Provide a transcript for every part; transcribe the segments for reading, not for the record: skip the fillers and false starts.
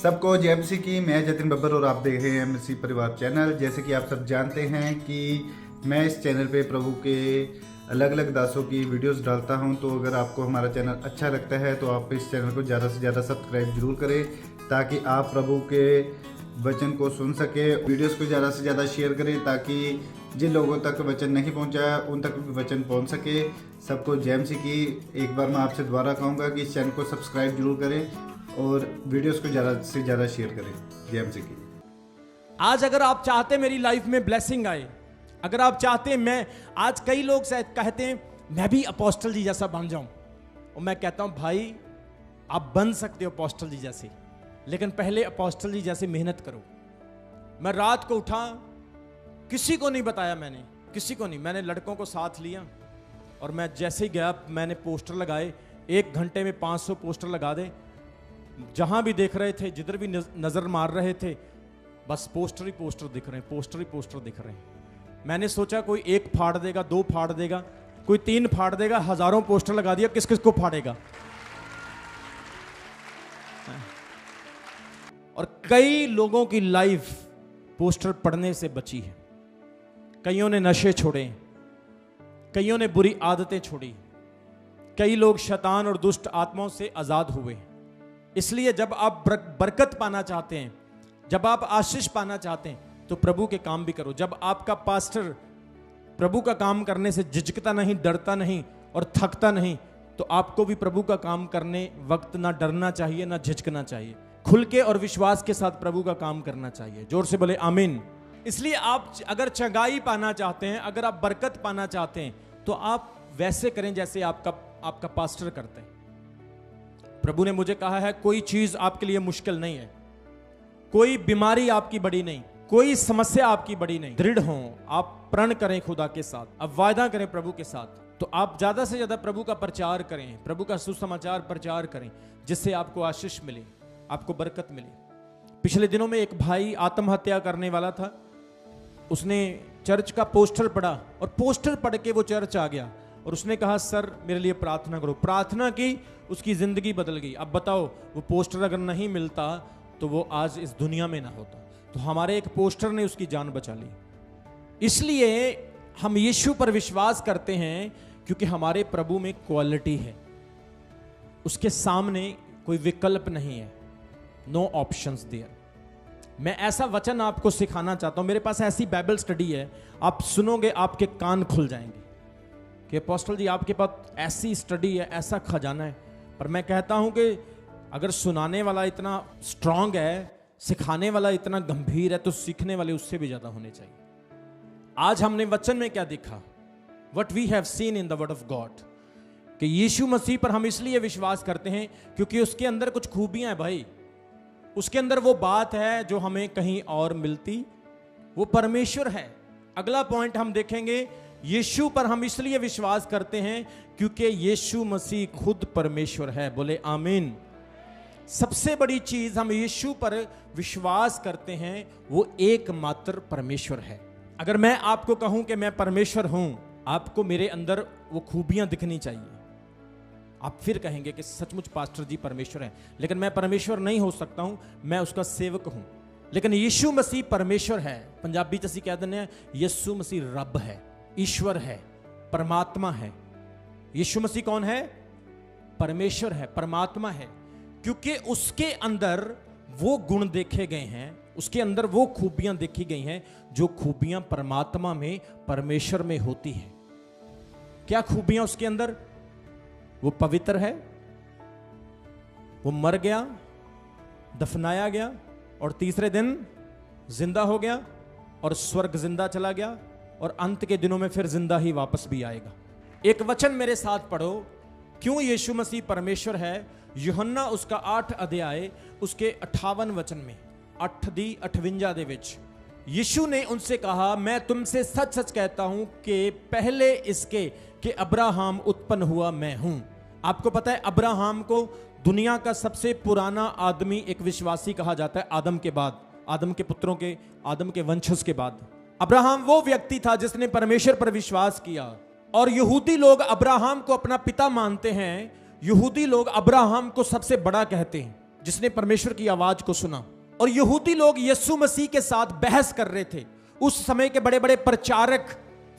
सबको जय मसीह की। मैं जतिन बब्बर और आप देख रहे हैं मसीह परिवार चैनल। जैसे कि आप सब जानते हैं कि मैं इस चैनल पे प्रभु के अलग अलग दासों की वीडियोस डालता हूं, तो अगर आपको हमारा चैनल अच्छा लगता है तो आप इस चैनल को ज़्यादा से ज़्यादा सब्सक्राइब जरूर करें, ताकि आप प्रभु के वचन को सुन सके। वीडियोस को ज़्यादा से ज़्यादा शेयर करें, ताकि जिन लोगों तक वचन नहीं पहुंचा उन तक भी वचन पहुंच सके। सबको जय मसीह की। एक बार मैं आपसे दोबारा कहूँगा कि इस चैनल को सब्सक्राइब जरूर करें और वीडियोस को ज़्यादा से ज़्यादा शेयर करें। जय मसीह की। आज अगर आप चाहते मेरी लाइफ में ब्लेसिंग आए, अगर आप चाहते मैं आज कई लोग शायद कहते हैं मैं भी अपोस्टल जी जैसा बन जाऊं, और मैं कहता हूं भाई आप बन सकते हो अपोस्टल जी जैसे, लेकिन पहले अपोस्टल जी जैसे मेहनत करो। मैं रात को उठा, किसी को नहीं बताया, मैंने किसी को नहीं, मैंने लड़कों को साथ लिया और मैं जैसे ही गया मैंने पोस्टर लगाए। 1 घंटे में 500 पोस्टर लगा दे। जहां भी देख रहे थे, जिधर भी नजर मार रहे थे, बस पोस्टर ही पोस्टर दिख रहे हैं, पोस्टर ही पोस्टर दिख रहे हैं। मैंने सोचा कोई 1 फाड़ देगा, 2 फाड़ देगा, कोई 3 फाड़ देगा, हजारों पोस्टर लगा दिया, किस किस को फाड़ेगा। और कई लोगों की लाइफ पोस्टर पढ़ने से बची है। कईयों ने नशे छोड़े, कईयों ने बुरी आदतें छोड़ी, कई लोग शैतान और दुष्ट आत्माओं से आजाद हुए। इसलिए जब आप बरकत पाना चाहते हैं, जब आप आशीष पाना चाहते हैं, तो प्रभु के काम भी करो। जब आपका पास्टर प्रभु का काम करने से झिझकता नहीं, डरता नहीं और थकता नहीं, तो आपको भी प्रभु का काम करने वक्त ना डरना चाहिए, ना झिझकना चाहिए। खुल के और विश्वास के साथ प्रभु का काम करना चाहिए। जोर से बोले आमीन। इसलिए आप अगर चंगाई पाना चाहते हैं, अगर आप बरकत पाना चाहते हैं, तो आप वैसे करें जैसे आपका पास्टर करते हैं। प्रभु ने मुझे कहा है कोई चीज आपके लिए मुश्किल नहीं है, कोई बीमारी आपकी बड़ी नहीं, कोई समस्या आपकी बड़ी नहीं। दृढ़ हो, आप प्रण करें खुदा के साथ, अब वायदा करें प्रभु के साथ, तो आप ज्यादा से ज्यादा प्रभु का प्रचार करें, प्रभु का सुसमाचार प्रचार करें, जिससे आपको आशीष मिले, आपको बरकत मिले। पिछले दिनों में एक भाई आत्महत्या करने वाला था। उसने चर्च का पोस्टर पढ़ा और पोस्टर पढ़ के वो चर्च आ गया और उसने कहा सर मेरे लिए प्रार्थना करो। प्रार्थना की, उसकी जिंदगी बदल गई। अब बताओ, वो पोस्टर अगर नहीं मिलता तो वो आज इस दुनिया में ना होता। तो हमारे एक पोस्टर ने उसकी जान बचा ली। इसलिए हम यीशु पर विश्वास करते हैं क्योंकि हमारे प्रभु में क्वालिटी है, उसके सामने कोई विकल्प नहीं है। No options there. मैं ऐसा वचन आपको सिखाना चाहता हूं। मेरे पास ऐसी बाइबल स्टडी है, आप सुनोगे आपके कान खुल जाएंगे कि अपोस्टल जी आपके पास ऐसी स्टडी है, ऐसा खजाना है। पर मैं कहता हूं कि अगर सुनाने वाला इतना स्ट्रांग है, सिखाने वाला इतना गंभीर है, तो सीखने वाले उससे भी ज्यादा होने चाहिए। आज हमने वचन में क्या देखा? What we have seen in the word of God, कि यीशु मसीह पर हम इसलिए विश्वास करते हैं क्योंकि उसके अंदर कुछ खूबियां हैं भाई। उसके अंदर वो बात है जो हमें कहीं और मिलती, वो परमेश्वर है। अगला पॉइंट हम देखेंगे, यीशु पर हम इसलिए विश्वास करते हैं क्योंकि यीशु मसीह खुद परमेश्वर है। बोले आमीन। सबसे बड़ी चीज हम यीशु पर विश्वास करते हैं, वो एकमात्र परमेश्वर है। अगर मैं आपको कहूं कि मैं परमेश्वर हूं, आपको मेरे अंदर वो खूबियां दिखनी चाहिए। आप फिर कहेंगे कि सचमुच पास्टर जी परमेश्वर है, लेकिन मैं परमेश्वर नहीं हो सकता हूं, मैं उसका सेवक हूं। लेकिन यीशु मसीह परमेश्वर है। पंजाबी च असीं कह दिंदे आ यीशु मसीह रब है, ईश्वर है, परमात्मा है। यीशु मसीह कौन है? परमेश्वर है, परमात्मा है। क्योंकि उसके अंदर वो गुण देखे गए हैं, उसके अंदर वो खूबियां देखी गई हैं जो खूबियां परमात्मा में, परमेश्वर में होती हैं। क्या खूबियां उसके अंदर? वो पवित्र है, वो मर गया, दफनाया गया और तीसरे दिन जिंदा हो गया और स्वर्ग जिंदा चला गया और अंत के दिनों में फिर जिंदा ही वापस भी आएगा। एक वचन मेरे साथ पढ़ो, क्यों यीशु मसीह परमेश्वर है। यूहन्ना उसका 8 अध्याय उसके 58 वचन में, 8 दी 58 दे विच यीशु ने उनसे कहा, मैं तुमसे सच सच कहता हूं कि पहले इसके कि अब्राहम उत्पन्न हुआ मैं हूं। आपको पता है अब्राहम को दुनिया का सबसे पुराना आदमी एक विश्वासी कहा जाता है, आदम के बाद, आदम के पुत्रों के, आदम के वंशज के बाद। अब्राहम वो व्यक्ति था जिसने परमेश्वर पर विश्वास किया। और यहूदी लोग अब्राहम को अपना पिता मानते हैं, यहूदी लोग अब्राहम को सबसे बड़ा कहते हैं। जिसने परमेश्वर की आवाज को सुना। और यहूदी लोग यीशु मसीह के साथ बहस कर रहे थे। उस समय के बड़े बड़े प्रचारक,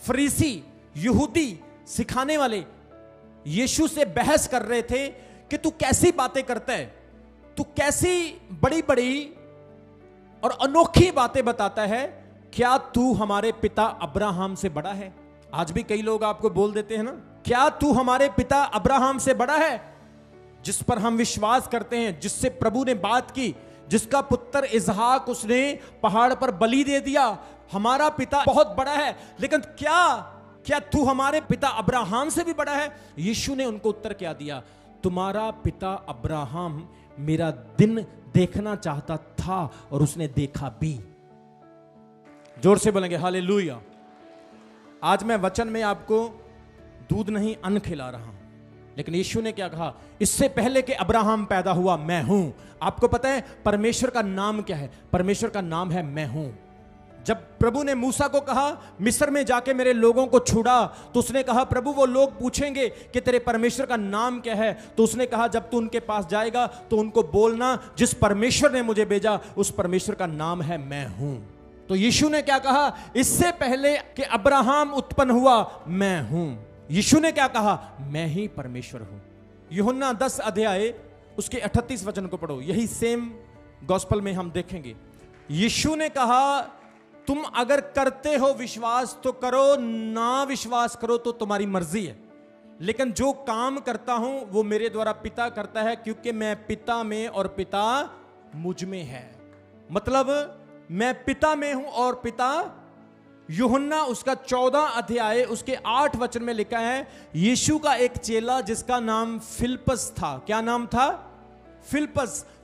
फरीसी, यहूदी सिखाने वाले यीशु से बहस कर रहे थे कि तू कैसी बातें करता है, तू कैसी बड़ी बड़ी और अनोखी बातें बताता है, क्या तू हमारे पिता अब्राहम से बड़ा है? आज भी कई लोग आपको बोल देते हैं ना, क्या तू हमारे पिता अब्राहम से बड़ा है? जिस पर हम विश्वास करते हैं, जिससे प्रभु ने बात की, जिसका पुत्र इजहाक उसने पहाड़ पर बलि दे दिया, हमारा पिता बहुत बड़ा है। लेकिन क्या तू हमारे पिता अब्राहम से भी बड़ा है? यीशु ने उनको उत्तर क्या दिया? तुम्हारा पिता अब्राहम मेरा दिन देखना चाहता था और उसने देखा भी। जोर से बोलेंगे हालेलुया। आज मैं वचन में आपको दूध नहीं अन्न खिला रहा हूं, लेकिन यीशु ने क्या कहा? इससे पहले कि अब्राहम पैदा हुआ मैं हूं। आपको पता है परमेश्वर का नाम क्या है? परमेश्वर का नाम है मैं हूं। जब प्रभु ने मूसा को कहा मिस्र में जाके मेरे लोगों को छुड़ा, तो उसने कहा प्रभु वो लोग पूछेंगे कि तेरे परमेश्वर का नाम क्या है, तो उसने कहा जब तू उनके पास जाएगा तो उनको बोलना जिस परमेश्वर ने मुझे भेजा उस परमेश्वर का नाम है मैं हूं। तो यीशु ने क्या कहा? इससे पहले कि अब्राहम उत्पन्न हुआ मैं हूं। यीशु ने क्या कहा? मैं ही परमेश्वर हूं। यूहन्ना 10 अध्याय उसके 38 वचन को पढ़ो, यही सेम गॉस्पेल में हम देखेंगे। यीशु ने कहा तुम अगर करते हो विश्वास तो करो, ना विश्वास करो तो तुम्हारी मर्जी है, लेकिन जो काम करता हूं वो मेरे द्वारा पिता करता है, क्योंकि मैं पिता में और पिता मुझ में है। मतलब मैं पिता में हूं और पिता। यूहन्ना उसका 14 अध्याय उसके 8 वचन में लिखा है, यीशु का एक चेला जिसका नाम फिलिप्पस था। क्या नाम था?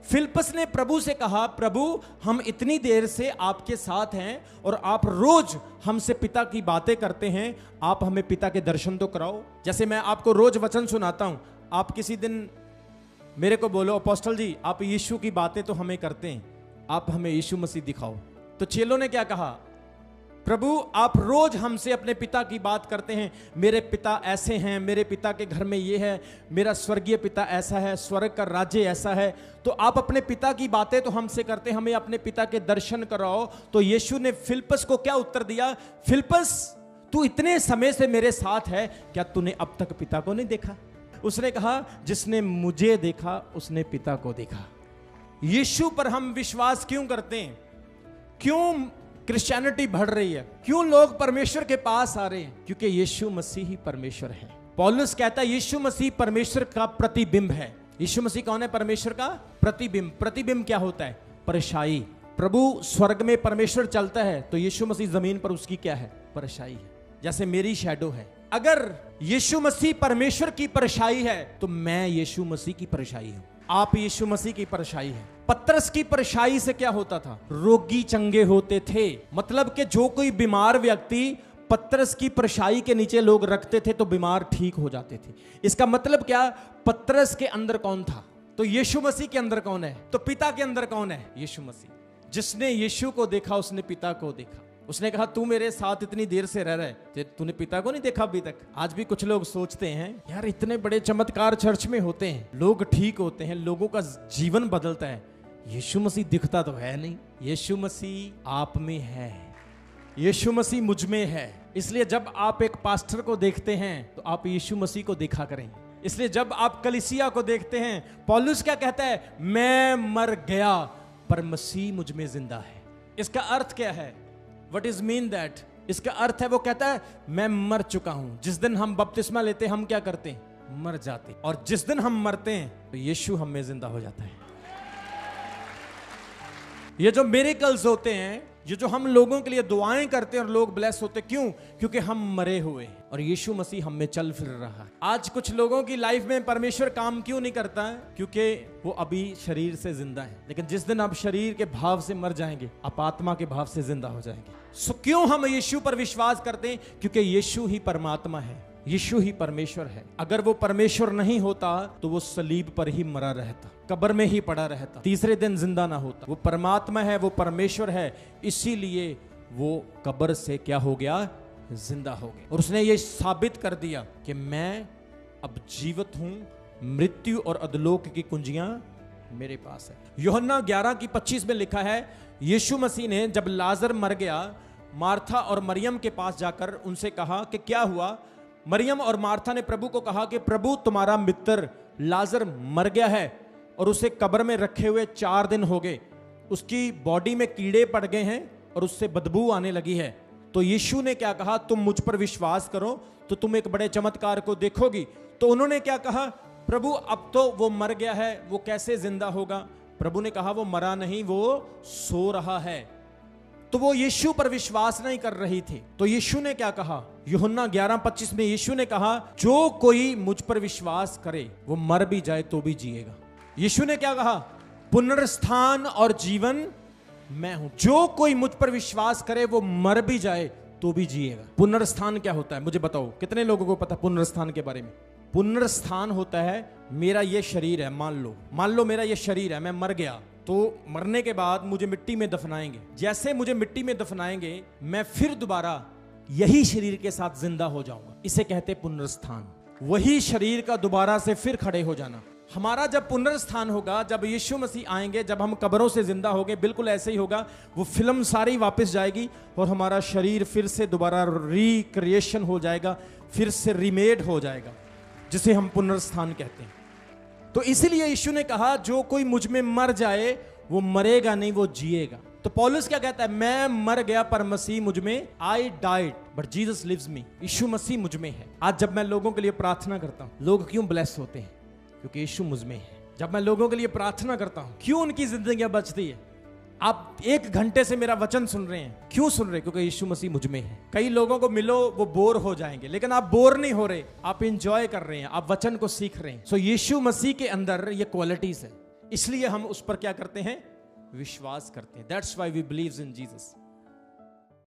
फिलिप्पस ने प्रभु से कहा प्रभु हम इतनी देर से आपके साथ हैं और आप रोज हमसे पिता की बातें करते हैं, आप हमें पिता के दर्शन तो कराओ। जैसे मैं आपको रोज वचन सुनाता हूं, आप किसी दिन मेरे को बोलो अपोस्टल जी आप यीशु की बातें तो हमें करते हैं, आप हमें यीशु मसीह दिखाओ। तो चेलों ने क्या कहा? प्रभु आप रोज हमसे अपने पिता की बात करते हैं, मेरे पिता ऐसे हैं, मेरे पिता के घर में ये है, मेरा स्वर्गीय पिता ऐसा है, स्वर्ग का राज्य ऐसा है। तो आप अपने पिता की बातें तो हमसे करते हैं, हमें अपने पिता के दर्शन कराओ। तो यीशु ने फिलिप्पस को क्या उत्तर दिया? फिलिप्पस तू इतने समय से मेरे साथ है, क्या तूने अब तक पिता को नहीं देखा? उसने कहा जिसने मुझे देखा उसने पिता को देखा। यीशु पर हम विश्वास क्यों करते हैं? क्यों क्रिश्चियनिटी बढ़ रही है? क्यों लोग परमेश्वर के पास आ रहे हैं? क्योंकि यीशु मसीह ही परमेश्वर है। पौलुस कहता है यीशु मसीह परमेश्वर का प्रतिबिंब है। यीशु मसीह कौन है? परमेश्वर का प्रतिबिंब। प्रतिबिंब क्या होता है? परछाई। प्रभु स्वर्ग में परमेश्वर चलता है तो यीशु मसीह जमीन पर उसकी क्या है? परछाई है। जैसे मेरी शैडो है। अगर यीशु मसीह परमेश्वर की परछाई है तो मैं यीशु मसीह की परछाई हूं, आप यीशु मसीह की परछाई है। पतरस की परछाई से क्या होता था? रोगी चंगे होते थे। मतलब कि जो कोई बीमार व्यक्ति पतरस की परछाई के नीचे लोग रखते थे तो बीमार ठीक हो जाते थे। इसका मतलब क्या? पतरस के अंदर कौन था? तो यीशु मसीह के अंदर कौन है? तो पिता के अंदर कौन है? यीशु मसीह। जिसने यीशु को देखा उसने पिता को देखा। उसने कहा तू मेरे साथ इतनी देर से रह रहा है, तूने पिता को नहीं देखा अभी तक? आज भी कुछ लोग सोचते हैं यार इतने बड़े चमत्कार चर्च में होते हैं, लोग ठीक होते हैं, लोगों का जीवन बदलता है, यीशु मसीह दिखता तो है नहीं। यीशु मसीह आप में है, यीशु मसीह मुझ में है। इसलिए जब आप एक पास्टर को देखते हैं तो आप यीशु मसीह को देखा करें। इसलिए जब आप कलीसिया को देखते हैं, पौलुस क्या कहता है? मैं मर गया पर मसीह मुझ में जिंदा है। इसका अर्थ क्या है? What is mean that? इसका अर्थ है वो कहता है मैं मर चुका हूं। जिस दिन हम बपतिस्मा लेते हैं हम क्या करते हैं? मर जाते हैं। और जिस दिन हम मरते हैं तो यीशु हम में जिंदा हो जाता है। ये जो मिरेकल्स होते हैं, ये जो हम लोगों के लिए दुआएं करते हैं और लोग ब्लेस होते, क्यों? क्योंकि हम मरे हुए हैं और यीशु मसीह हम में चल फिर रहा है। आज कुछ लोगों की लाइफ में परमेश्वर काम क्यों नहीं करता है? क्योंकि वो अभी शरीर से जिंदा है। लेकिन जिस दिन आप शरीर के भाव से मर जाएंगे आप आत्मा के भाव से जिंदा हो जाएंगे। सो क्यों हम यीशु पर विश्वास करते हैं? क्योंकि यीशु ही परमात्मा है, यीशु ही परमेश्वर है। अगर वो परमेश्वर नहीं होता तो वो सलीब पर ही मरा रहता, कब्र में ही पड़ा रहता, तीसरे दिन जिंदा ना होता। वो परमात्मा है, वो परमेश्वर है, इसीलिए वो कब्र से क्या हो गया? जिंदा हो गया। और उसने ये साबित कर दिया कि मैं अब जीवित हूं, मृत्यु और अधोलोक की कुंजियां मेरे पास है। यूहन्ना 11:25 में लिखा है, यीशु मसीह ने जब लाजर मर गया, मार्था और मरियम के पास जाकर उनसे कहा कि क्या हुआ। मरियम और मार्था ने प्रभु को कहा कि प्रभु, तुम्हारा मित्र लाजर मर गया है और उसे कब्र में रखे हुए 4 दिन हो गए, उसकी बॉडी में कीड़े पड़ गए हैं और उससे बदबू आने लगी है। तो यीशु ने क्या कहा, तुम मुझ पर विश्वास करो तो तुम एक बड़े चमत्कार को देखोगी। तो उन्होंने क्या कहा, प्रभु अब तो वो मर गया है, वो कैसे जिंदा होगा। प्रभु ने कहा, वो मरा नहीं, वो सो रहा है। तो वो यीशु पर विश्वास नहीं कर रही थी। तो यीशु ने क्या कहा, यूहन्ना 11:25 में यीशु ने कहा, जो कोई मुझ पर विश्वास करे वो मर भी जाए तो भी जिएगा। यीशु ने क्या कहा, पुनरुत्थान और जीवन मैं हूं। जो कोई मुझ पर विश्वास करे वो मर भी जाए तो भी जिएगा। पुनरुत्थान क्या होता है मुझे बताओ, कितने लोगों को पता पुनरुत्थान के बारे में? पुनरुत्थान होता है, मेरा ये शरीर है, मान लो मेरा ये शरीर है, मैं मर गया, तो मरने के बाद मुझे मिट्टी में दफनाएंगे। जैसे मुझे मिट्टी में दफनाएंगे, मैं फिर दोबारा यही शरीर के साथ जिंदा हो जाऊंगा। इसे कहते पुनरुत्थान। वही शरीर का दोबारा से फिर खड़े हो जाना। हमारा जब पुनरुत्थान होगा, जब यीशु मसीह आएंगे, जब हम कब्रों से जिंदा होंगे, बिल्कुल ऐसे ही होगा। वो फिल्म सारी वापस जाएगी और हमारा शरीर फिर से दोबारा रिक्रिएशन हो जाएगा, फिर से रीमेड हो जाएगा, जिसे हम पुनरुत्थान कहते हैं। तो इसीलिए यीशु ने कहा, जो कोई मुझ में मर जाए वो मरेगा नहीं, वो जिएगा। तो पौलुस क्या कहता है, मैं मर गया पर मसीह मुझ में, I died but Jesus lives me. यीशु मसीह मुझ में है। आज जब मैं लोगों के लिए प्रार्थना करता हूं, लोग क्यों ब्लेस होते हैं? क्योंकि यीशु मुझ में है। जब मैं लोगों के लिए प्रार्थना करता हूं, क्यों उनकी जिंदगियां बचती है? आप 1 घंटे से मेरा वचन सुन रहे हैं, क्यों सुन रहे हैं? क्योंकि यीशु मसीह मुझ में है। कई लोगों को मिलो, वो बोर हो जाएंगे, लेकिन आप बोर नहीं हो रहे, आप एंजॉय कर रहे हैं, आप वचन को सीख रहे हैं। सो यीशु मसीह के अंदर ये क्वालिटीज है, इसलिए हम उस पर क्या करते हैं? विश्वास करते हैं। That's why we believe in Jesus.